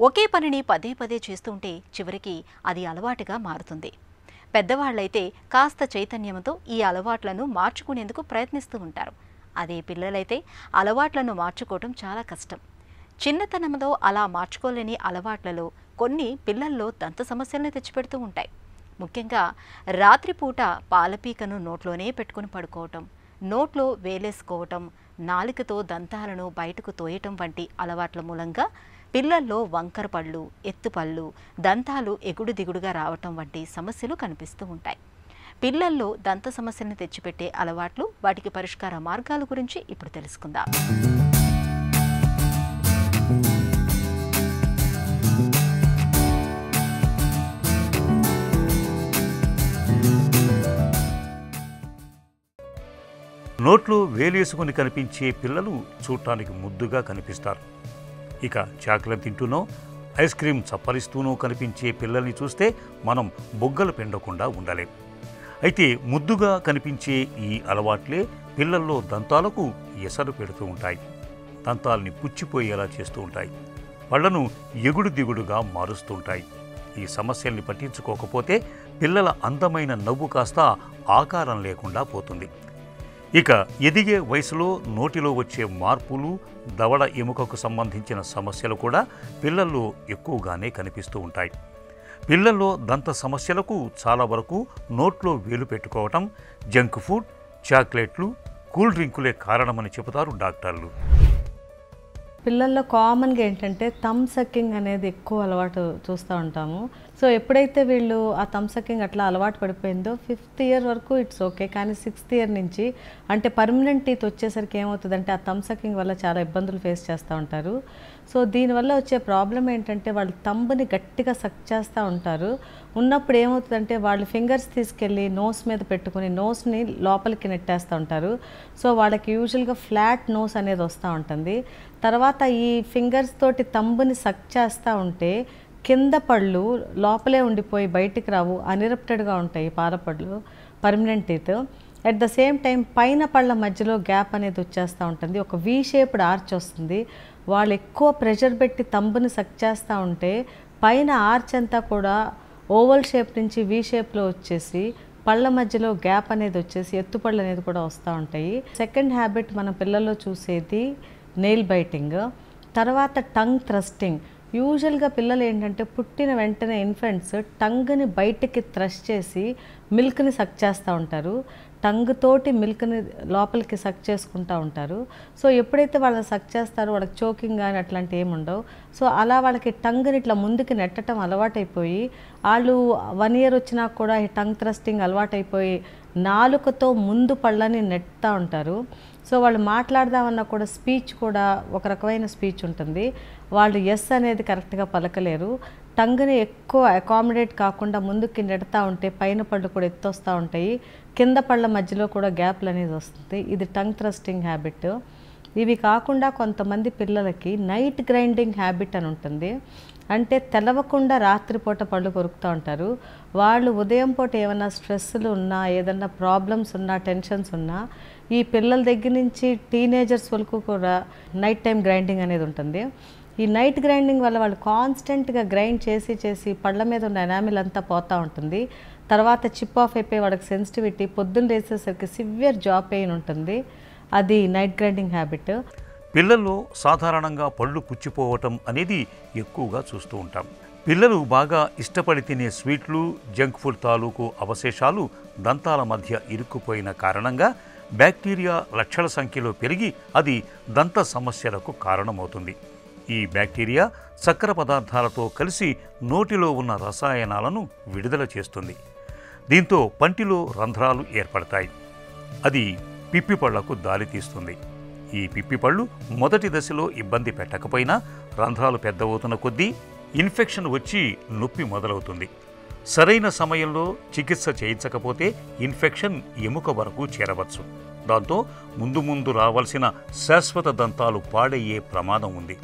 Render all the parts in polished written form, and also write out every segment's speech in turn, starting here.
ఒకే పనిని పదే పదే చేస్తుంటే చివరికి అది అలవాటుగా మారుతుంది. పెద్దవాళ్లైతే కాస్త చైతన్యంతో ఈ అలవాట్లను మార్చుకునేందుకు ప్రయత్నిస్తూ ఉంటారు. అదే పిల్లలైతే అలవాట్లను మార్చుకోవటం చాలా కష్టం. చిన్నతనంలో అలా మార్చుకోలేని అలవాట్లలో కొన్ని పిల్లల్లో దంత సమస్యలను తెచ్చిపెడుతూ ఉంటాయి. ముఖ్యంగా రాత్రిపూట పాలపీకను నోట్లోనే పెట్టుకుని పడుకోవటం, నోట్లో వేలేసుకోవటం, నాలుకతో దంతాలను బయటకు తోయటం వంటి అలవాట్ల మూలంగా పిల్లల్లో వంకర పళ్ళు, ఎత్తుపళ్ళు, దంతాలు ఎగుడు దిగుడుగా రావటం వంటి సమస్యలు కనిపిస్తూ ఉంటాయి. పిల్లల్లో దంత సమస్యలను తెచ్చిపెట్టే అలవాట్లు, వాటికి పరిష్కార మార్గాల గురించి ఇప్పుడు తెలుసుకుందాం. నోట్లో వేలేసుకుని కనిపించే పిల్లలు చూడటానికి ముద్దుగా కనిపిస్తారు. ఇక చాక్లెట్ తింటూనో ఐస్ క్రీం చప్పరిస్తూనో కనిపించే పిల్లల్ని చూస్తే మనం బొగ్గలు పిండకుండా ఉండలేం. అయితే ముద్దుగా కనిపించే ఈ అలవాట్లే పిల్లల్లో దంతాలకు ఎసరు పెడుతూ ఉంటాయి. దంతాల్ని పుచ్చిపోయేలా చేస్తూ ఉంటాయి. పళ్లను ఎగుడు దిగుడుగా మారుస్తూ ఉంటాయి. ఈ సమస్యల్ని పట్టించుకోకపోతే పిల్లల అందమైన నవ్వు కాస్త ఆకారం లేకుండా పోతుంది. ఇక ఎదిగే వయసులో నోటిలో వచ్చే మార్పులు, దవడ ఎముకకు సంబంధించిన సమస్యలు కూడా పిల్లల్లో ఎక్కువగానే కనిపిస్తూ ఉంటాయి. పిల్లల్లో దంత సమస్యలకు చాలా వరకు నోట్లో వేలు పెట్టుకోవటం, జంక్ ఫుడ్, చాక్లెట్లు, కూల్ డ్రింకులే కారణమని చెబుతారు డాక్టర్లు. పిల్లల్లో కామన్గా ఏంటంటే థమ్ సక్కింగ్ అనేది ఎక్కువ అలవాటు చూస్తూ ఉంటాము. సో ఎప్పుడైతే వీళ్ళు ఆ థమ్ సక్కింగ్ అట్లా అలవాటు పడిపోయిందో 5th ఇయర్ వరకు ఇట్స్ ఓకే, కానీ 6th ఇయర్ నుంచి అంటే పర్మనెంట్ టీత్ వచ్చేసరికి ఏమవుతుందంటే ఆ థమ్ సక్కింగ్ వల్ల చాలా ఇబ్బందులు ఫేస్ చేస్తూ ఉంటారు. సో దీనివల్ల వచ్చే ప్రాబ్లం ఏంటంటే వాళ్ళు థంబ్ని గట్టిగా సక్ చేస్తూ ఉంటారు. ఉన్నప్పుడు ఏమవుతుందంటే వాళ్ళు ఫింగర్స్ తీసుకెళ్ళి నోస్ మీద పెట్టుకుని నోస్ని లోపలికి నెట్టేస్తూ ఉంటారు. సో వాళ్ళకి యూజువల్గా ఫ్లాట్ నోస్ అనేది వస్తూ ఉంటుంది. తర్వాత ఈ ఫింగర్స్ తోటి థంబ్ని సక్ చేస్తూ ఉంటే కింద పళ్ళు లోపలే ఉండిపోయి బయటికి రావు, అన్ఇరప్టెడ్గా ఉంటాయి పాలపళ్ళు, permanent teeth. At the same time పైన పళ్ళ మధ్యలో గ్యాప్ అనేది వచ్చేస్తూ ఉంటుంది, ఒక వీ షేప్డ్ ఆర్చ్ వస్తుంది. వాళ్ళు ఎక్కువ ప్రెషర్ పెట్టి థంబ్ని సక్ చేస్తూ ఉంటే పైన ఆర్చ్ అంతా కూడా ఓవల్ షేప్ నుంచి వీ షేప్లో వచ్చేసి పళ్ళ మధ్యలో గ్యాప్ అనేది వచ్చేసి ఎత్తుపళ్ళు అనేది కూడా వస్తూ ఉంటాయి. సెకండ్ హ్యాబిట్ మన పిల్లల్లో చూసేది నెయిల్ బైటింగ్, తర్వాత టంగ్ థ్రస్టింగ్. యూజువల్గా పిల్లలు ఏంటంటే పుట్టిన వెంటనే ఇన్ఫెంట్స్ టంగ్ని బయటికి థ్రస్ట్ చేసి మిల్క్ని సక్ చేస్తూ ఉంటారు. టంగ్ తోటి మిల్క్ని లోపలికి సక్ చేసుకుంటూ ఉంటారు. సో ఎప్పుడైతే వాళ్ళని సక్ చేస్తారో వాళ్ళకి చోకింగ్ కానీ అట్లాంటివి ఏమి ఉండవు. సో అలా వాళ్ళకి టంగ్ని ఇట్లా ముందుకి నెట్టడం అలవాటైపోయి వాళ్ళు 1 year వచ్చినా కూడా ఈ టంగ్ థ్రస్టింగ్ అలవాటైపోయి నాలుకతో ముందు పళ్ళని నెట్టుతూ ఉంటారు. సో వాళ్ళు మాట్లాడదామన్నా కూడా స్పీచ్ కూడా ఒక రకమైన స్పీచ్ ఉంటుంది. వాళ్ళు ఎస్ అనేది కరెక్ట్గా పలకలేరు. టంగ్ని ఎక్కువ అకామిడేట్ కాకుండా ముందుకి నెడతా ఉంటే పైన పళ్ళు కూడా ఎత్తొస్తూ ఉంటాయి, కింద పళ్ళ మధ్యలో కూడా గ్యాప్లు అనేది వస్తుంది. ఇది టంగ్ థ్రస్టింగ్ హ్యాబిట్. ఇవి కాకుండా కొంతమంది పిల్లలకి నైట్ గ్రైండింగ్ హ్యాబిట్ అని ఉంటుంది. అంటే తెలవకుండా రాత్రిపూట పళ్ళు కొరుకుతూ ఉంటారు. వాళ్ళు ఉదయం పూట ఏమైనా స్ట్రెస్లు ఉన్నా, ఏదన్నా ప్రాబ్లమ్స్ ఉన్నా, టెన్షన్స్ ఉన్నా ఈ పిల్లల దగ్గర నుంచి టీనేజర్స్ వరకు కూడా నైట్ టైం గ్రైండింగ్ అనేది ఉంటుంది. ఈ నైట్ గ్రైండింగ్ వల్ల వాళ్ళు కాన్స్టెంట్గా గ్రైండ్ చేసి చేసి పళ్ళ మీద ఉన్న ఎనామిల్ అంతా పోతూ ఉంటుంది. తర్వాత చిప్ ఆఫ్ అయిపోయి వాళ్ళకి సెన్సిటివిటీ, పొద్దున్న లేసేసరికి సివియర్ జా పెయిన్ ఉంటుంది. అది నైట్ గ్రైండింగ్ హ్యాబిట్. పిల్లల్లో సాధారణంగా పళ్ళు పుచ్చిపోవటం అనేది ఎక్కువగా చూస్తూ ఉంటాం. పిల్లలు బాగా ఇష్టపడి తినే స్వీట్లు, జంక్ ఫుడ్ తాలూకు అవశేషాలు దంతాల మధ్య ఇరుక్కుపోయిన కారణంగా బ్యాక్టీరియా లక్షల సంఖ్యలో పెరిగి అది దంత సమస్యలకు కారణమవుతుంది. ఈ బ్యాక్టీరియా చక్కెర పదార్థాలతో కలిసి నోటిలో ఉన్న రసాయనాలను విడుదల చేస్తుంది. దీంతో పంటిలో రంధ్రాలు ఏర్పడతాయి. అది పిప్పిపళ్లకు దారితీస్తుంది. ఈ పిప్పిపళ్ళు మొదటి దశలో ఇబ్బంది పెట్టకపోయినా రంధ్రాలు పెద్దవవుతున్న కొద్దీ ఇన్ఫెక్షన్ వచ్చి నొప్పి మొదలవుతుంది. సరైన సమయంలో చికిత్స చేయించకపోతే ఇన్ఫెక్షన్ ఎముక వరకు చేరవచ్చు. దాంతో ముందు ముందు రావాల్సిన శాశ్వత దంతాలు పాడయ్యే ప్రమాదం ఉంది.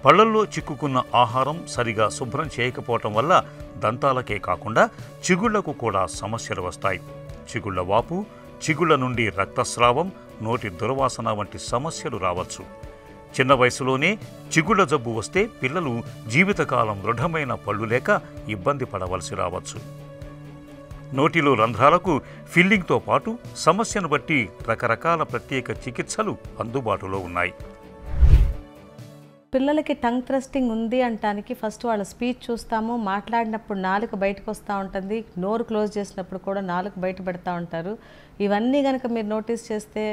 పళ్లల్లో చిక్కుకున్న ఆహారం సరిగా శుభ్రం చేయకపోవటం వల్ల దంతాలకే కాకుండా చిగుళ్లకు కూడా సమస్యలు వస్తాయి. చిగుళ్ల వాపు, చిగుళ్ల నుండి రక్తస్రావం, నోటి దుర్వాసన వంటి సమస్యలు రావచ్చు. చిన్న వయసులోనే చిగుళ్ళ జబ్బు వస్తే పిల్లలు జీవితకాలం దృఢమైన పళ్ళు లేక ఇబ్బంది పడవలసి రావచ్చు. నోటిలో రంధ్రాలకు ఫిల్లింగ్తో పాటు సమస్యను బట్టి రకరకాల ప్రత్యేక చికిత్సలు అందుబాటులో ఉన్నాయి. పిల్లలకి టంగ్ థ్రస్టింగ్ ఉంది అంటానికి ఫస్ట్ వాళ్ళ స్పీచ్ చూస్తాము. మాట్లాడినప్పుడు నాలుక బయటకు వస్తూ ఉంటుంది, నోరు క్లోజ్ చేసినప్పుడు కూడా నాలుక బయట పెడతా ఉంటారు. ఇవన్నీ కనుక మీరు నోటీస్ చేస్తే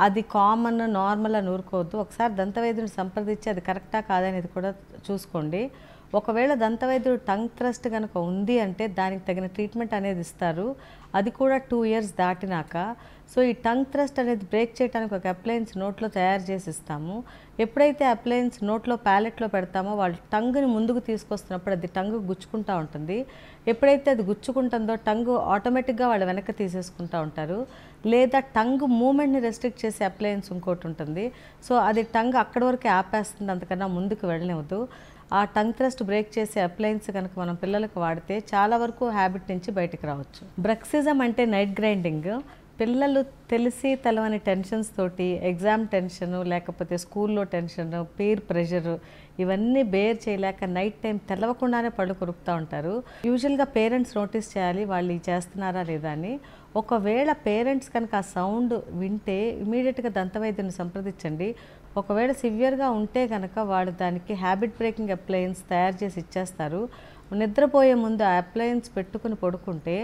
అది కామన్, నార్మల్ అని ఊరుకోవద్దు. ఒకసారి దంతవైద్యుని సంప్రదించి అది కరెక్టా కాదనేది కూడా చూసుకోండి. ఒకవేళ దంతవైద్యుడు టంగ్ థ్రస్ట్ కనుక ఉంది అంటే దానికి తగిన ట్రీట్మెంట్ అనేది ఇస్తారు, అది కూడా 2 years దాటినాక. సో ఈ టంగ్ థ్రస్ట్ అనేది బ్రేక్ చేయడానికి ఒక అప్లయన్స్ నోట్లో తయారు చేసి ఇస్తాము. ఎప్పుడైతే అప్లయన్స్ నోట్లో ప్యాలెట్లో పెడతామో వాళ్ళు టంగ్ని ముందుకు తీసుకొస్తున్నప్పుడు అది టంగ్ గుచ్చుకుంటూ ఉంటుంది. ఎప్పుడైతే అది గుచ్చుకుంటుందో టంగ్ ఆటోమేటిక్గా వాళ్ళు వెనక్కి తీసేసుకుంటూ ఉంటారు. లేదా టంగ్ మూమెంట్ని రెస్ట్రిక్ట్ చేసే అప్లయన్స్ ఇంకోటి ఉంటుంది. సో అది టంగ్ అక్కడి వరకే ఆపేస్తుంది, అంతకన్నా ముందుకు వెళ్ళనివ్వదు. ఆ టంగ్ థ్రస్ట్ బ్రేక్ చేసే అప్లయన్స్ కనుక మనం పిల్లలకు వాడితే చాలా వరకు హ్యాబిట్ నుంచి బయటకు రావచ్చు. బ్రక్సిజం అంటే నైట్ గ్రైండింగ్. పిల్లలు తెలిసి తెలవని టెన్షన్స్ తోటి, ఎగ్జామ్ టెన్షను, లేకపోతే స్కూల్లో టెన్షన్, పీర్ ప్రెషరు, ఇవన్నీ బేర్ చేయలేక నైట్ టైం తెలవకుండానే పళ్ళు కొరుకుతూ ఉంటారు. యూజువల్గా పేరెంట్స్ నోటీస్ చేయాలి వాళ్ళు చేస్తున్నారా లేదా అని. ఒకవేళ పేరెంట్స్ కనుక ఆ సౌండ్ వింటే ఇమీడియట్గా దంతవైద్యుని సంప్రదించండి. ఒకవేళ సివియర్గా ఉంటే కనుక వాళ్ళు దానికి హ్యాబిట్ బ్రేకింగ్ అప్లయన్స్ తయారు చేసి ఇచ్చేస్తారు. నిద్రపోయే ముందు ఆ అప్లయన్స్ పెట్టుకుని పడుకుంటే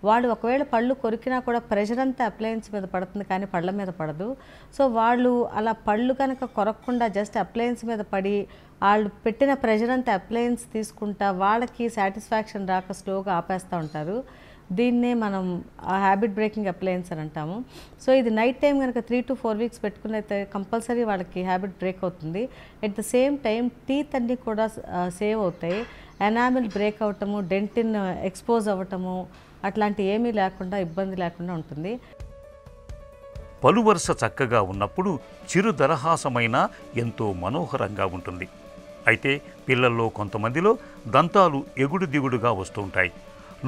వాళ్ళు ఒకవేళ పళ్ళు కొరికినా కూడా ప్రెషర్ అంతా అప్లయన్స్ మీద పడుతుంది కానీ పళ్ళ మీద పడదు. సో వాళ్ళు అలా పళ్ళు కనుక కొరకకుండా జస్ట్ అప్లయన్స్ మీద పడి వాళ్ళు పెట్టిన ప్రెషర్ అంతా అప్లయన్స్ తీసుకుంటా వాళ్ళకి సాటిస్ఫాక్షన్ రాక స్లోగా ఆపేస్తూ ఉంటారు. దీన్నే మనం హ్యాబిట్ బ్రేకింగ్ అప్లయన్స్ అని అంటాము. సో ఇది నైట్ టైం కనుక 3 to 4 weeks పెట్టుకున్నైతే కంపల్సరీ వాళ్ళకి హ్యాబిట్ బ్రేక్ అవుతుంది. At the same time teeth అన్నీ కూడా సేవ్ అవుతాయి. ఎనామిల్ బ్రేక్ అవటము, డెంటిన్ ఎక్స్పోజ్ అవ్వటము అట్లాంటి ఏమీ లేకుండా, ఇబ్బంది లేకుండా ఉంటుంది. పలువరుస చక్కగా ఉన్నప్పుడు చిరు దరహాసమైన ఎంతో మనోహరంగా ఉంటుంది. అయితే పిల్లల్లో కొంతమందిలో దంతాలు ఎగుడు దిగుడుగా వస్తుంటాయి.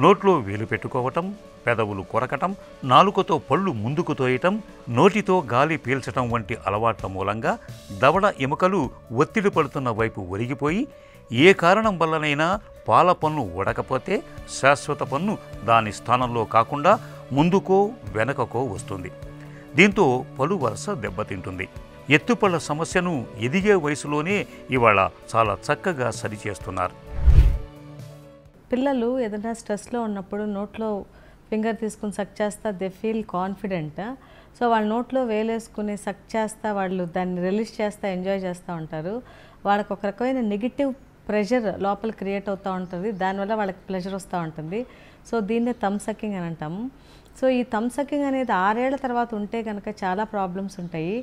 నోట్లో వేలు పెట్టుకోవటం, పెదవులు కొరకటం, నాలుకతో పళ్ళు ముందుకు తోయటం, నోటితో గాలి పీల్చటం వంటి అలవాట్ల మూలంగా దవడ ఎముకలు ఒత్తిడి పడుతున్న వైపు ఒరిగిపోయి ఏ కారణం వల్లనైనా పాల పన్ను ఊడకపోతే శాశ్వత పన్ను దాని స్థానంలో కాకుండా ముందుకో వెనకకో వస్తుంది. దీంతో పలు వరుస దెబ్బతింటుంది. ఎత్తుపళ్ళ సమస్యను ఎదిగే వయసులోనే ఇవాళ చాలా చక్కగా సరిచేస్తున్నారు. పిల్లలు ఏదైనా స్ట్రెస్లో ఉన్నప్పుడు నోట్లో ఫింగర్ తీసుకుని సక్ చేస్తా దే ఫీల్ కాన్ఫిడెంట్. సో వాళ్ళ నోట్లో వేలేసుకుని సక్ చేస్తా వాళ్ళు దాన్ని రిలీజ్ చేస్తా ఎంజాయ్ చేస్తూ ఉంటారు. వాళ్ళకి ఒక రకమైన నెగిటివ్ ప్రెషర్ లోపల క్రియేట్ అవుతూ ఉంటుంది, దానివల్ల వాళ్ళకి ప్లెజర్ వస్తూ ఉంటుంది. సో దీన్నే థమ్ సకింగ్ అని అంటాము. సో ఈ థమ్ సకింగ్ అనేది 6 ఏళ్ల తర్వాత ఉంటే కనుక చాలా ప్రాబ్లమ్స్ ఉంటాయి.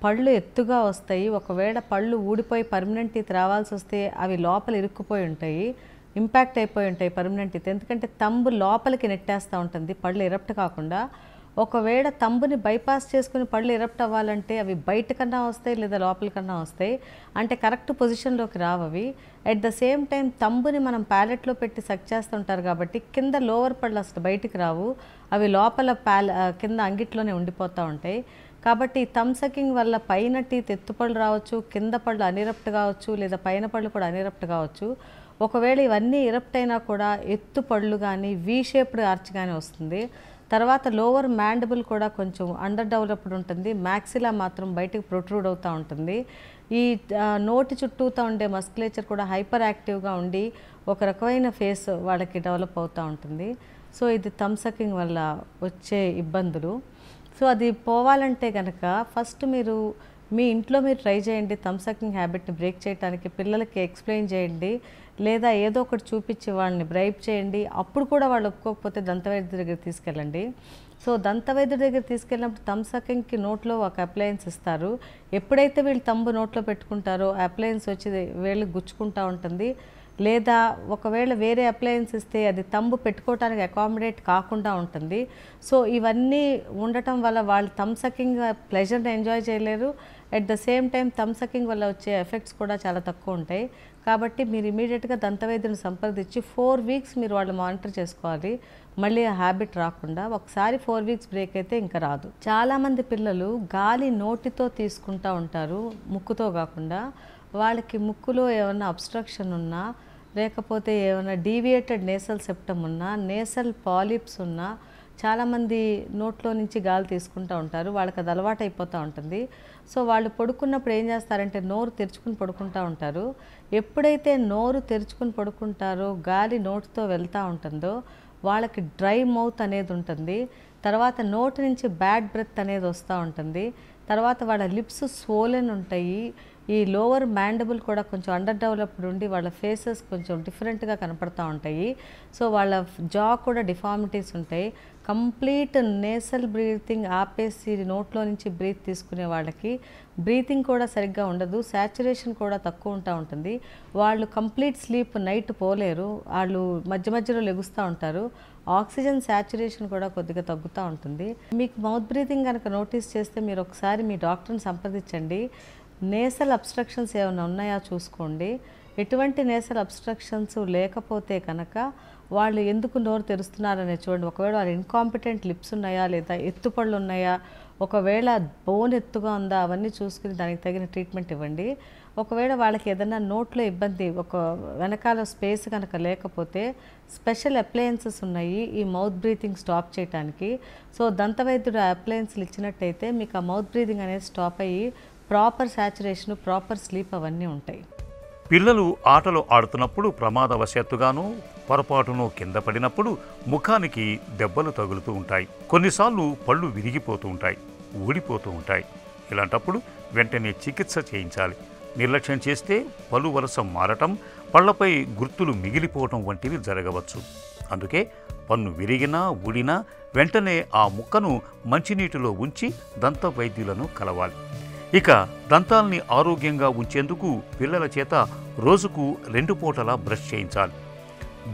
పళ్ళు ఎత్తుగా వస్తాయి. ఒకవేళ పళ్ళు ఊడిపోయి పర్మనెంట్ టీత్ రావాల్సి వస్తే అవి లోపల ఇరుక్కుపోయి ఉంటాయి, ఇంపాక్ట్ అయిపోయి ఉంటాయి పర్మనెంట్ టీత్. ఎందుకంటే తంబు లోపలికి నెట్టేస్తూ ఉంటుంది పళ్ళు ఎరప్ట్ కాకుండా. ఒకవేళ తంబుని బైపాస్ చేసుకుని పళ్ళు ఎరప్ట్ అవ్వాలంటే అవి బయటకన్నా వస్తాయి లేదా లోపలికన్నా వస్తాయి, అంటే కరెక్ట్ పొజిషన్లోకి రావు అవి. అట్ ద సేమ్ టైం తంబుని మనం ప్యాలెట్లో పెట్టి సక్ చేస్తుంటారు కాబట్టి కింద లోవర్ పళ్ళు అసలు బయటికి రావు, అవి లోపల కింద అంగిట్లోనే ఉండిపోతూ ఉంటాయి. కాబట్టి థమ్ సకింగ్ వల్ల పైన టీత్ ఎత్తుపళ్ళు రావచ్చు, కింద పళ్ళు అనిరప్ట్ కావచ్చు, లేదా పైన పళ్ళు కూడా అనిరప్ట్ కావచ్చు. ఒకవేళ ఇవన్నీ ఇరప్ట్ అయినా కూడా ఎత్తు పళ్ళు కానీ వీ షేప్డ్ ఆర్చ్ కానీ వస్తుంది. తర్వాత లోవర్ మ్యాండిబుల్ కూడా కొంచెం అండర్ డెవలప్డ్ ఉంటుంది, మ్యాక్సిలా మాత్రం బయటకు ప్రొట్రూడ్ అవుతూ ఉంటుంది. ఈ నోటి చుట్టూతో ఉండే మస్కులేచర్ కూడా హైపర్ యాక్టివ్గా ఉండి ఒక రకమైన ఫేస్ వాళ్ళకి డెవలప్ అవుతూ ఉంటుంది. సో ఇది థమ్ సకింగ్ వల్ల వచ్చే ఇబ్బందులు. సో అది పోవాలంటే కనుక ఫస్ట్ మీరు మీ ఇంట్లో మీరు ట్రై చేయండి థమ్ సకింగ్ హ్యాబిట్ని బ్రేక్ చేయడానికి. పిల్లలకి ఎక్స్ప్లెయిన్ చేయండి, లేదా ఏదో ఒకటి చూపించి వాళ్ళని బ్రైబ్ చేయండి. అప్పుడు కూడా వాళ్ళు ఒప్పుకోకపోతే దంతవైద్యుడి దగ్గర తీసుకెళ్ళండి. సో దంతవైద్యుడి దగ్గర తీసుకెళ్ళినప్పుడు థమ్ సకింగ్కి నోట్లో ఒక అప్లయన్స్ ఇస్తారు. ఎప్పుడైతే వీళ్ళు తంబు నోట్లో పెట్టుకుంటారో అప్లయన్స్ వచ్చి వీళ్ళకి గుచ్చుకుంటూ ఉంటుంది. లేదా ఒకవేళ వేరే అప్లయన్స్ ఇస్తే అది తంబు పెట్టుకోవడానికి అకామిడేట్ కాకుండా ఉంటుంది. సో ఇవన్నీ ఉండటం వల్ల వాళ్ళు థమ్ సకింగ్ ప్లెజర్ని ఎంజాయ్ చేయలేరు, at the same time thumb sucking వల్ల వచ్చే ఎఫెక్ట్స్ కూడా చాలా తక్కువ ఉంటాయి. కాబట్టి మీరు ఇమీడియట్గా దంతవైద్యుని సంప్రదించి 4 వీక్స్ మీరు వాళ్ళు మానిటర్ చేసుకోవాలి. మళ్ళీ ఆ హ్యాబిట్ రాకుండా. ఒకసారి 4 వీక్స్ బ్రేక్ అయితే ఇంకా రాదు. చాలామంది పిల్లలు గాలి నోటితో తీసుకుంటూ ఉంటారు, ముక్కుతో కాకుండా. వాళ్ళకి ముక్కులో ఏమైనా అబ్స్ట్రక్షన్ ఉన్నా, లేకపోతే ఏమైనా డీవియేటెడ్ నేసల్ సెప్టమ్ ఉన్నా, నేసల్ పాలిప్స్ ఉన్నా, చాలామంది నోట్లో నుంచి గాలి తీసుకుంటూ ఉంటారు. వాళ్ళకి అది అలవాటు అయిపోతూ ఉంటుంది. సో వాళ్ళు పడుకున్నప్పుడు ఏం చేస్తారంటే నోరు తెరుచుకుని పడుకుంటూ ఉంటారు. ఎప్పుడైతే నోరు తెరుచుకుని పడుకుంటారో గాలి నోటితో వెళ్తూ ఉంటుందో వాళ్ళకి డ్రై మౌత్ అనేది ఉంటుంది. తర్వాత నోటి నుంచి బ్యాడ్ బ్రెత్ అనేది వస్తూ ఉంటుంది. తర్వాత వాళ్ళ లిప్స్ స్వోలెన్ ఉంటాయి. ఈ లోవర్ మ్యాండబుల్ కూడా కొంచెం అండర్ డెవలప్డ్ ఉండి వాళ్ళ ఫేసెస్ కొంచెం డిఫరెంట్గా కనపడతా ఉంటాయి. సో వాళ్ళ జా కూడా డిఫార్మిటీస్ ఉంటాయి. కంప్లీట్ నేసల్ బ్రీతింగ్ ఆపేసి నోట్లో నుంచి బ్రీత్ తీసుకునే వాళ్ళకి బ్రీతింగ్ కూడా సరిగ్గా ఉండదు, సాచురేషన్ కూడా తక్కువ ఉంటుంది. వాళ్ళు కంప్లీట్ స్లీప్ నైట్ పోలేరు, వాళ్ళు మధ్య మధ్యలో లెగుస్తూ ఉంటారు. ఆక్సిజన్ సాచురేషన్ కూడా కొద్దిగా తగ్గుతూ ఉంటుంది. మీకు మౌత్ బ్రీతింగ్ కనుక నోటీస్ చేస్తే మీరు ఒకసారి మీ డాక్టర్ని సంప్రదించండి. నేసల్ అబ్స్ట్రక్షన్స్ ఏమైనా ఉన్నాయా చూసుకోండి. ఎటువంటి నేసల్ అబ్స్ట్రక్షన్స్ లేకపోతే కనుక వాళ్ళు ఎందుకు నోరు తెరుస్తున్నారనే చూడండి. ఒకవేళ వాళ్ళు ఇన్కాంపిటెంట్ లిప్స్ ఉన్నాయా, లేదా ఎత్తుపళ్ళు ఉన్నాయా, ఒకవేళ బోన్ ఎత్తుగా ఉందా, అవన్నీ చూసుకుని దానికి తగిన ట్రీట్మెంట్ ఇవ్వండి. ఒకవేళ వాళ్ళకి ఏదైనా నోట్లో ఇబ్బంది, ఒక వెనకాల స్పేస్ కనుక లేకపోతే స్పెషల్ అప్లయన్సెస్ ఉన్నాయి ఈ మౌత్ బ్రీతింగ్ స్టాప్ చేయడానికి. సో దంతవైద్యుడు అప్లయన్స్లు ఇచ్చినట్టయితే మీకు ఆ మౌత్ బ్రీతింగ్ అనేది స్టాప్ అయ్యి ప్రాపర్ సాచురేషన్, ప్రాపర్ స్లీప్ అవన్నీ ఉంటాయి. పిల్లలు ఆటలు ఆడుతున్నప్పుడు ప్రమాదవశాత్తుగాను పొరపాటును కింద పడినప్పుడు ముఖానికి దెబ్బలు తగులుతూ ఉంటాయి. కొన్నిసార్లు పళ్ళు విరిగిపోతూ ఉంటాయి, ఊడిపోతూ ఉంటాయి. ఇలాంటప్పుడు వెంటనే చికిత్స చేయించాలి. నిర్లక్ష్యం చేస్తే పళ్ళు వరుస మారటం, పళ్లపై గుర్తులు మిగిలిపోవటం వంటివి జరగవచ్చు. అందుకే పన్ను విరిగినా ఊడినా వెంటనే ఆ ముక్కను మంచినీటిలో ఉంచి దంత వైద్యులను కలవాలి. ఇక దంతాల్ని ఆరోగ్యంగా ఉంచేందుకు పిల్లల చేత రోజుకు 2 పూటలా బ్రష్ చేయించాలి.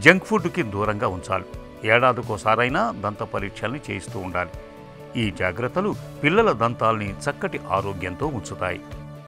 జంక్ ఫుడ్కి దూరంగా ఉంచాలి. ఏడాదికోసారైనా దంత పరీక్షల్ని చేయిస్తూ ఉండాలి. ఈ జాగ్రత్తలు పిల్లల దంతాల్ని చక్కటి ఆరోగ్యంతో ఉంచుతాయి.